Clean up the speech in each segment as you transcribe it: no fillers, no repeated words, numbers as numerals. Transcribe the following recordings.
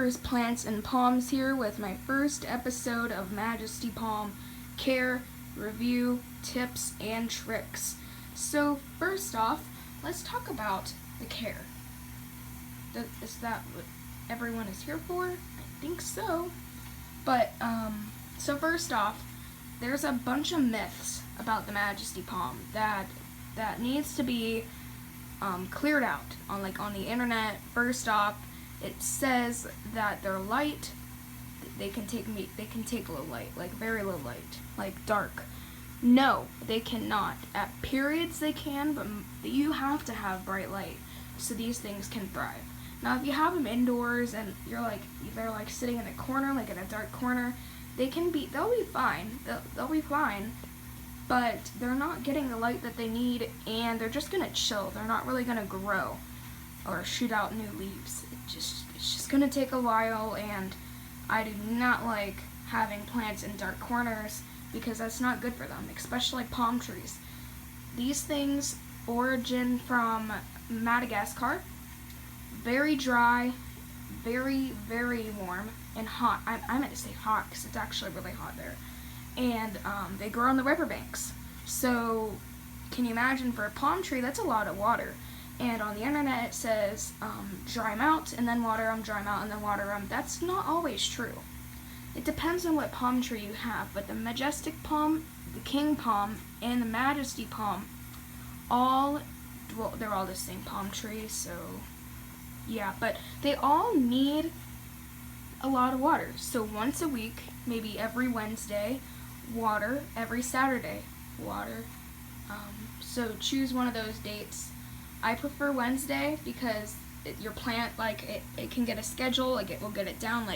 Rivularis plants and palms here with my first episode of Majesty Palm care, review, tips, and tricks. So first off, let's talk about the care. Is that what everyone is here for? I think so. But, so first off, there's a bunch of myths about the Majesty Palm that needs to be cleared out on the internet. First off, it says that they're light. They can take low light, like very low light, like dark. No, they cannot. At periods they can, but you have to have bright light so these things can thrive. Now, if you have them indoors and they're sitting in a corner, like in a dark corner, they'll be fine. They'll be fine. But they're not getting the light that they need, and they're just gonna chill. They're not really gonna grow or shoot out new leaves. It's just gonna take a while, and I do not like having plants in dark corners because that's not good for them, especially palm trees. These things origin from Madagascar. Very dry, very, very warm and hot. I meant to say hot because it's actually really hot there. And they grow on the riverbanks. So can you imagine, for a palm tree, that's a lot of water. And on the internet it says dry them out and then water them, dry them out and then water them. That's not always true. It depends on what palm tree you have, but the majestic palm, the king palm, and the majesty palm, they're all the same palm tree, so yeah, but they all need a lot of water. So once a week, maybe every Wednesday, water. Every Saturday, water. So choose one of those dates. I prefer Wednesday because your plant, it can get a schedule, it will get it down,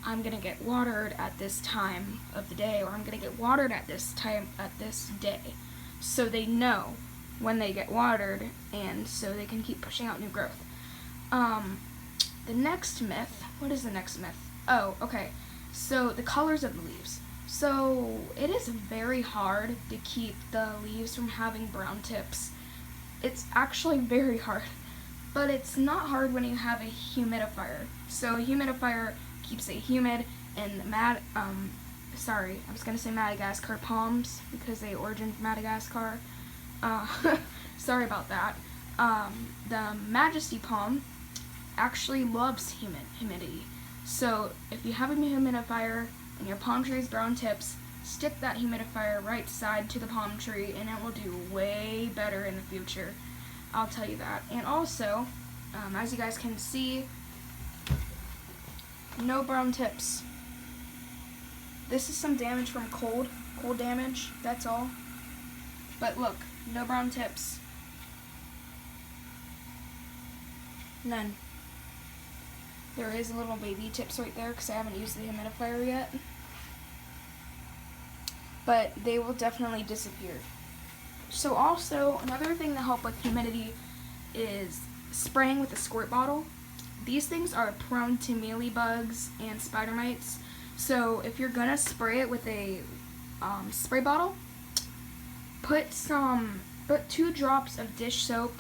I'm gonna get watered at this time of the day, or I'm gonna get watered at this time at this day. So they know when they get watered, and so they can keep pushing out new growth. The next myth, what is the next myth? Oh, okay. So the colors of the leaves. So it is very hard to keep the leaves from having brown tips. It's actually very hard, but it's not hard when you have a humidifier. So a humidifier keeps it humid, and sorry, I was gonna say Madagascar palms because they origin from Madagascar. Sorry about that. The Majesty palm actually loves humidity. So if you have a humidifier and your palm tree is brown tips, stick that humidifier right side to the palm tree and it will do way better in the future. I'll tell you that. And also, as you guys can see, no brown tips. This is some damage from cold damage, that's all. But look, no brown tips. None. There is a little baby tips right there because I haven't used the humidifier yet. But they will definitely disappear. So also, another thing to help with humidity is spraying with a squirt bottle. These things are prone to mealybugs and spider mites. So if you're gonna spray it with a spray bottle, put 2 drops of dish soap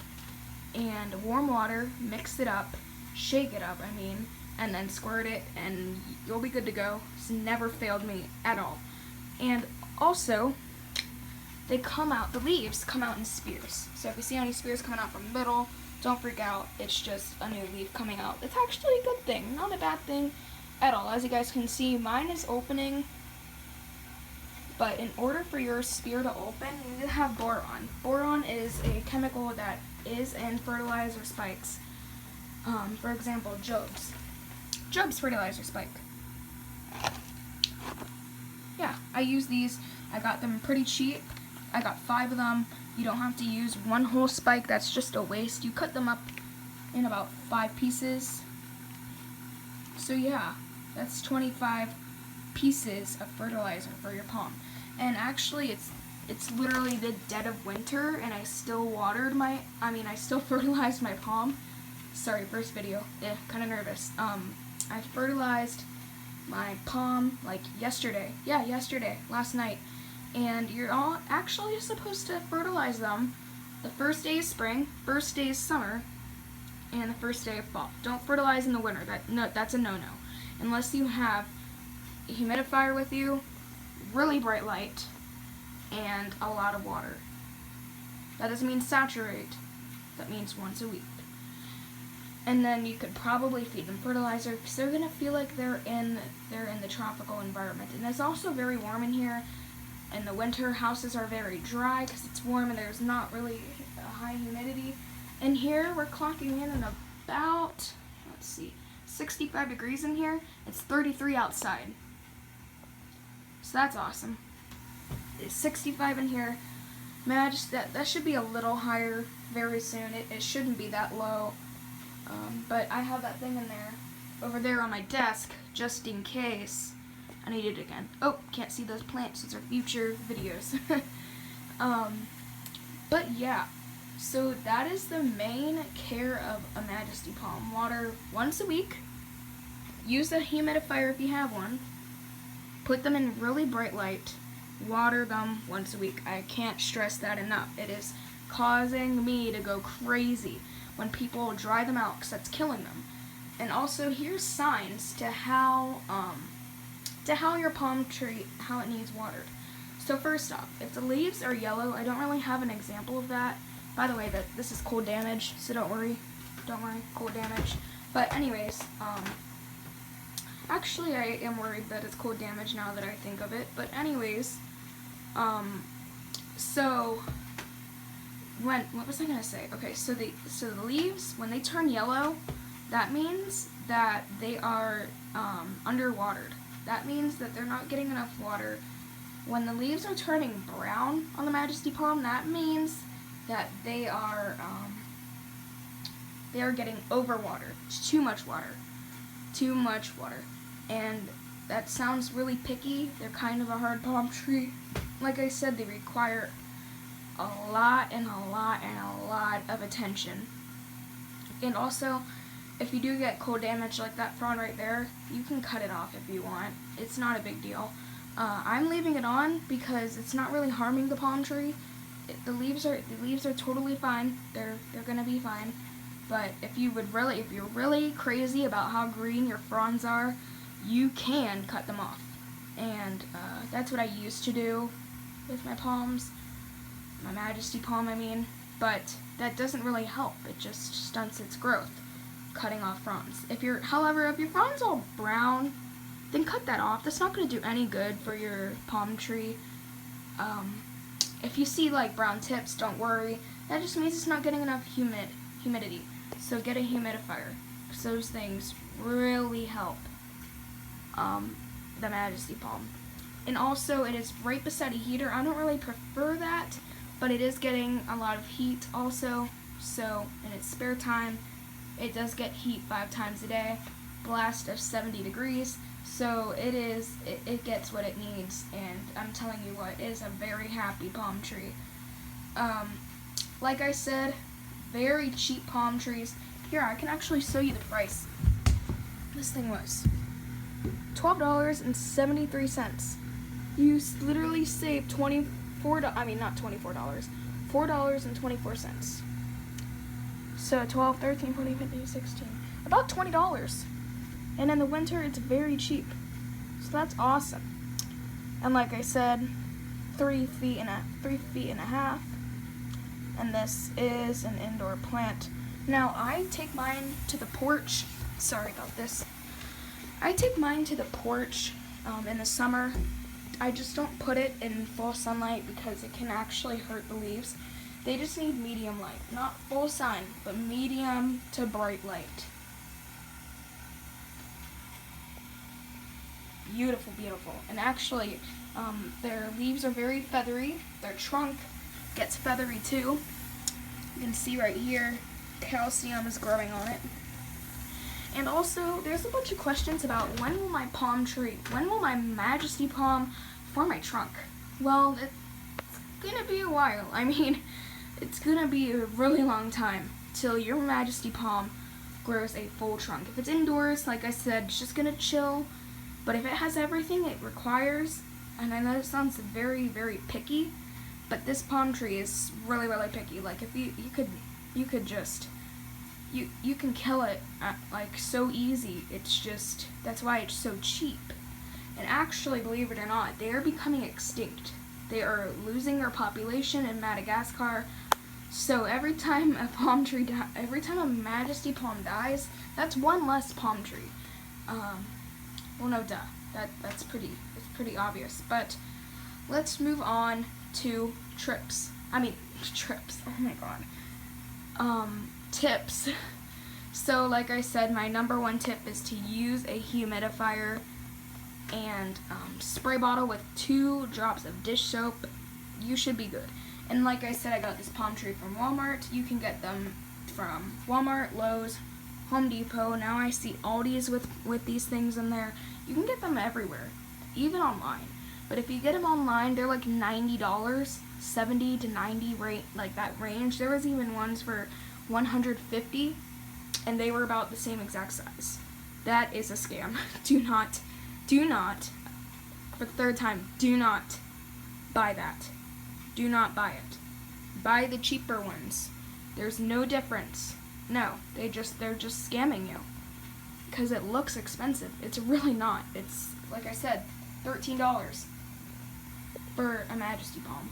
and warm water, mix it up, shake it up, and then squirt it, and you'll be good to go. It's never failed me at all. And also, the leaves come out in spears. So if you see any spears coming out from the middle, don't freak out. It's just a new leaf coming out. It's actually a good thing, not a bad thing at all. As you guys can see, mine is opening. But in order for your spear to open, you need to have boron. Boron is a chemical that is in fertilizer spikes. For example, Job's fertilizer spike. Yeah, I use these. I got them pretty cheap. I got 5 of them. You don't have to use one whole spike. That's just a waste. You cut them up in about 5 pieces. So yeah, that's 25 pieces of fertilizer for your palm. And actually, it's literally the dead of winter, and I still I still fertilized my palm. Sorry, first video. Kind of nervous. I fertilized my palm yesterday. Yeah, yesterday, last night. And you're all actually supposed to fertilize them the first day of spring, first day of summer, and the first day of fall. Don't fertilize in the winter. That's a no-no. Unless you have a humidifier with you, really bright light, and a lot of water. That doesn't mean saturate. That means once a week. And then you could probably feed them fertilizer because they're gonna feel like they're in the tropical environment. And it's also very warm in here. In the winter, houses are very dry because it's warm and there's not really a high humidity. And here we're clocking in at about, let's see, 65 degrees in here. It's 33 outside. So that's awesome. It's 65 in here. That should be a little higher very soon. It shouldn't be that low. But I have that thing in there, over there on my desk, just in case I need it again. Oh, can't see those plants. Those are future videos. But yeah, so that is the main care of a Majesty palm. Water once a week. Use a humidifier if you have one. Put them in really bright light. Water them once a week. I can't stress that enough. It is causing me to go crazy when people dry them out because that's killing them. And also, here's signs to how your palm tree, how it needs watered. So first off, if the leaves are yellow, I don't really have an example of that. By the way, this is cold damage, so don't worry, cold damage. But anyways, actually I am worried that it's cold damage now that I think of it. But anyways, so what was I gonna say? Okay, so the leaves, when they turn yellow, that means that they are underwatered. That means that they're not getting enough water. When the leaves are turning brown on the Majesty palm, that means that they are getting overwatered. It's too much water. Too much water. And that sounds really picky. They're kind of a hard palm tree. Like I said, they require a lot and a lot and a lot of attention. And also, if you do get cold damage like that frond right there, you can cut it off if you want. It's not a big deal. I'm leaving it on because it's not really harming the palm tree. The leaves are totally fine. They're gonna be fine. But if you're really crazy about how green your fronds are, you can cut them off. And that's what I used to do with my palms. My Majesty palm, I mean, but that doesn't really help. It just stunts its growth, cutting off fronds. However, if your frond's all brown, then cut that off. That's not going to do any good for your palm tree. If you see like brown tips, don't worry. That just means it's not getting enough humidity. So get a humidifier, because those things really help the Majesty palm. And also, it is right beside a heater. I don't really prefer that, but it is getting a lot of heat also. So in its spare time, it does get heat 5 times a day, blast of 70 degrees. So it gets what it needs, and I'm telling you what, it is a very happy palm tree. Like I said, very cheap palm trees. Here, I can actually show you the price. This thing was $12.73. You literally save $4.24. So 12, 13, 14, 15, 16. About $20. And in the winter, it's very cheap. So that's awesome. And like I said, 3 feet and a half. And this is an indoor plant. Now, I take mine to the porch. Sorry about this. I take mine to the porch in the summer. I just don't put it in full sunlight because it can actually hurt the leaves. They just need medium light. Not full sun, but medium to bright light. Beautiful, beautiful. And actually, their leaves are very feathery. Their trunk gets feathery too. You can see right here, calcium is growing on it. And also, there's a bunch of questions about when will my Majesty palm form my trunk? Well, it's gonna be a while. I mean, it's gonna be a really long time till your Majesty palm grows a full trunk. If it's indoors, like I said, it's just gonna chill. But if it has everything it requires, and I know it sounds very, very picky, but this palm tree is really, really picky. Like if you could just you can kill it like so easy. It's just, that's why it's so cheap. And actually, believe it or not, they are becoming extinct. They are losing their population in Madagascar. So every time a palm tree every time a Majesty palm dies, that's one less palm tree. Well, no, duh. It's pretty obvious. But let's move on to trips. Oh my god. Tips. So, like I said, my number one tip is to use a humidifier and spray bottle with 2 drops of dish soap. You should be good. And like I said, I got this palm tree from Walmart. You can get them from Walmart, Lowe's, Home Depot. Now I see Aldi's with these things in there. You can get them everywhere, even online. But if you get them online, they're like $90, 70 to 90, like that range. There was even ones for $150, and they were about the same exact size. That is a scam. Do not, for the 3rd time, do not buy that. Do not buy it. Buy the cheaper ones. There's no difference. No, they're just scamming you. Because it looks expensive. It's really not. It's, like I said, $13 for a Majesty palm.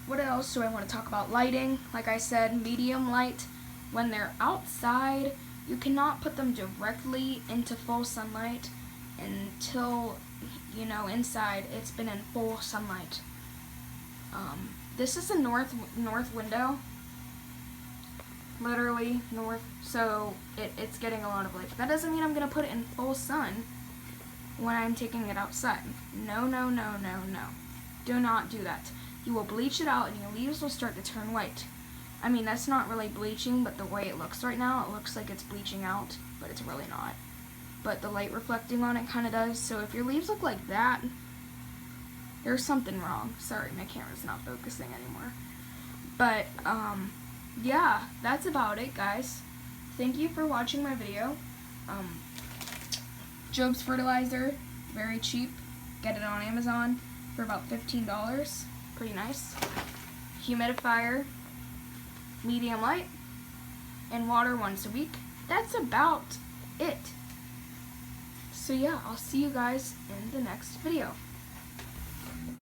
What else do I want to talk about? Lighting. Like I said, medium light. When they're outside, you cannot put them directly into full sunlight until, inside it's been in full sunlight. This is a north window. Literally north, so it's getting a lot of light. That doesn't mean I'm going to put it in full sun when I'm taking it outside. No. Do not do that. You will bleach it out and your leaves will start to turn white. That's not really bleaching, but the way it looks right now, it looks like it's bleaching out, but it's really not. But the light reflecting on it kind of does. So if your leaves look like that, there's something wrong. Sorry, my camera's not focusing anymore. But, yeah, that's about it, guys. Thank you for watching my video. Job's Fertilizer, very cheap. Get it on Amazon for about $15. Pretty nice. Humidifier, medium light, and water once a week. That's about it. So yeah, I'll see you guys in the next video.